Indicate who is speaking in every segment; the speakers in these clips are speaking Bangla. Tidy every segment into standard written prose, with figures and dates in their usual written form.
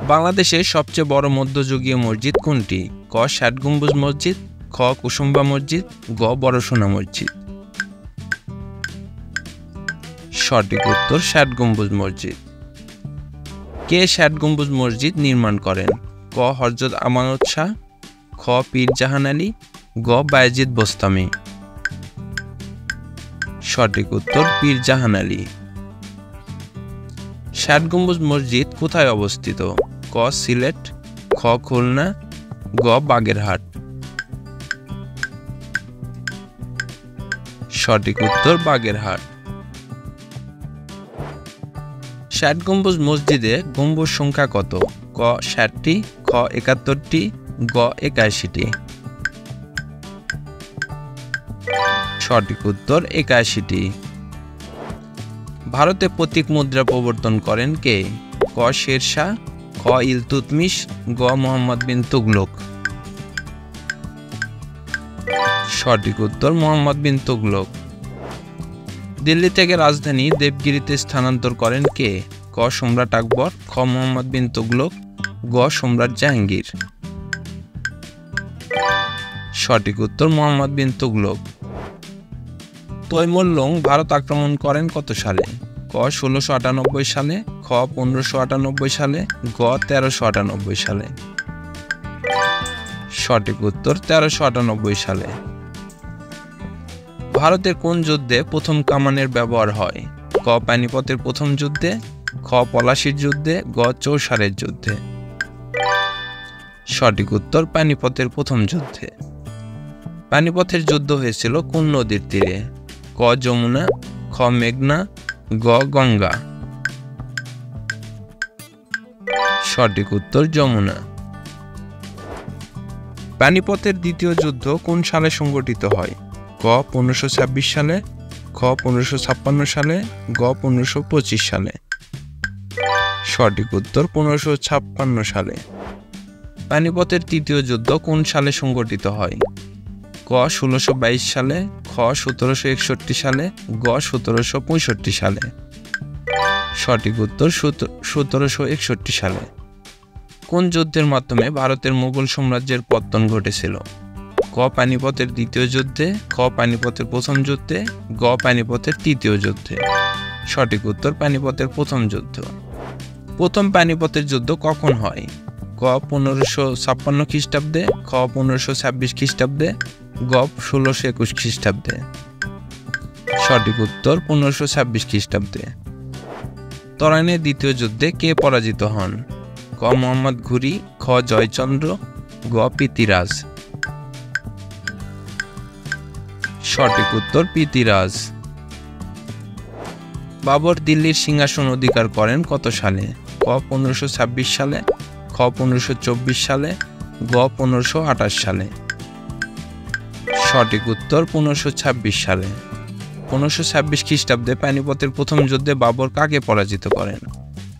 Speaker 1: বাংলাদেশের সবচেয়ে বড় মধ্যযুগীয় মসজিদ কোনটি? ক. ষাট গম্বুজ মসজিদ, খ. কুসুমবা মসজিদ, গ. বড় সোনা মসজিদ। সঠিক উত্তর ষাট গম্বুজ মসজিদ। কে ষাট গম্বুজ মসজিদ নির্মাণ করেন? ক. হযরত আমানত শাহ, খ. পীর জাহান আলী, গ. বায়েজিদ বোস্তামি। সঠিক উত্তর পীর জাহান আলী। ষাট গম্বুজ মসজিদ কোথায় অবস্থিত? ক. সিলেট, খ. খুলনা, গ. বাগেরহাট। সঠিক উত্তর বাগেরহাট। ষাট গম্বুজ মসজিদে গম্বুজ সংখ্যা কত? ক. ৬০টি, খ. ৭১টি, গ. ৮১টি। সঠিক উত্তর ৮১টি। ভারতে প্রতীক মুদ্রা প্রবর্তন করেন কে? ক. শেরশাহ, খ. ইলতুৎমিশ, গ. মুহাম্মদ বিন তুগলক। সঠিক উত্তর মুহাম্মদ বিন তুগলক। দিল্লি থেকে রাজধানী দেবগিরিতে স্থানান্তর করেন কে? ক. সম্রাট আকবর, খ. মুহাম্মদ বিন তুগলক, গ. সম্রাট জাহাঙ্গীর। সঠিক উত্তর মুহাম্মদ বিন তুগলক। তৈমুরলং ভারত আক্রমণ করেন কত সালে? ক. ১৬৯৮ সালে, খ. ১৫৯৮ সালে, গ. ১৩৯৮ সালে। সঠিক উত্তর ১৩৯৮ সালে। ভারতের কোন যুদ্ধে প্রথম কামানের ব্যবহার হয়? ক. পানিপথের প্রথম যুদ্ধে, খ. পলাশীর যুদ্ধে, গ. চৌসারের যুদ্ধে। সঠিক উত্তর পানিপথের প্রথম যুদ্ধে। পানিপথের যুদ্ধ হয়েছিল কোন নদীর তীরে? ক. যমুনা, খ. মেঘনা, গ. গঙ্গা। সঠিক উত্তর যমুনা। পানিপথের দ্বিতীয় যুদ্ধ কোন সালে সংঘটিত হয়? ক. ১৫২৬ সালে, খ. ১৫৫৬ সালে, গ. ১৫২৫ সালে। সঠিক উত্তর ১৫৫৬ সালে। পানিপথের তৃতীয় যুদ্ধ কোন সালে সংঘটিত হয়? ক. ১৬২২ সালে, খ. ১৭৬১ সালে, গ. ১৭৬৫ সালে। সঠিক উত্তর ১৭৬১ সালে। কোন যুদ্ধের মাধ্যমে ভারতের মুঘল সাম্রাজ্যের পতন ঘটেছিল? ক. পানিপথের দ্বিতীয় যুদ্ধে, খ. পানিপথের প্রথম যুদ্ধে, গ. পানিপথের তৃতীয় যুদ্ধে। সঠিক উত্তর পানিপথের প্রথম যুদ্ধ। প্রথম পানিপথের যুদ্ধ কখন হয়? ক. ১৫৫৬ খ্রিস্টাব্দে, খ. ১৫২৬ খ্রিস্টাব্দে, গ. ১৬২১ খ্রিস্টাব্দে। সঠিক উত্তর ১৫২৬ খ্রিস্টাব্দে। তরাইনের দ্বিতীয় যুদ্ধে কে পরাজিত হন? ক. মুহাম্মদ ঘুরি, খ. জয়চন্দ্র, গ. পৃথ্বীরাজ। সঠিক উত্তর পৃথ্বীরাজ। বাবর দিল্লির সিংহাসন অধিকার করেন কত সালে? ক. ১৫২৬ সালে, খ. ১৫২৪ সালে, গ. ১৫২৮ সালে। সঠিক উত্তর ১৫২৬ সালে। ১৫২৬ খ্রিস্টাব্দে পানিপথের প্রথম যুদ্ধে বাবর কাকে পরাজিত করেন?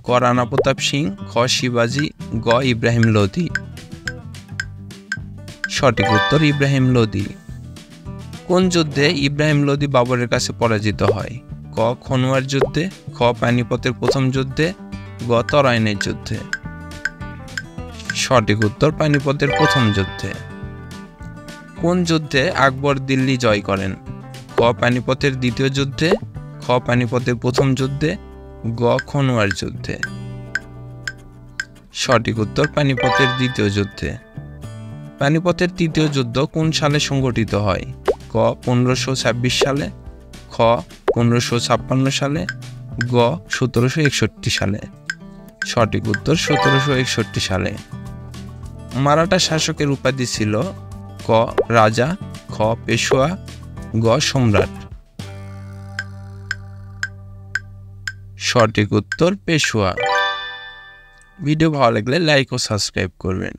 Speaker 1: ক. রানা প্রতাপ সিং, খ. শিবাজী, গ. ইব্রাহিম লোধি। সঠিক উত্তর ইব্রাহিম লোধি। কোন যুদ্ধে ইব্রাহিম লোধি বাবরের কাছে পরাজিত হয়? ক. খনুয়ার যুদ্ধে, খ. পানিপথের প্রথম যুদ্ধে, গ. তরাইনের যুদ্ধে। সঠিক উত্তর পানিপথের প্রথম যুদ্ধে। কোন যুদ্ধে আকবর দিল্লি জয় করেন? ক. পানিপথের দ্বিতীয় যুদ্ধে, খ. পানিপথের প্রথম যুদ্ধে, গ. খনুয়ার যুদ্ধে। সঠিক উত্তর পানিপথের দ্বিতীয় যুদ্ধে। পানিপথের তৃতীয় যুদ্ধ কোন সালে সংঘটিত হয়? ক. ১৫২৬ সালে, খ. ১৫৫৬ সালে, গ. ১৭৬১ সালে। সঠিক উত্তর ১৭৬১ সালে। মারাঠা শাসকের উপাধি ছিল? ক. রাজা, খ. পেশোয়া, গ. সম্রাট। সঠিক উত্তর পেশোয়া। ভিডিও ভালো লাগলে লাইক ও সাবস্ক্রাইব করবেন।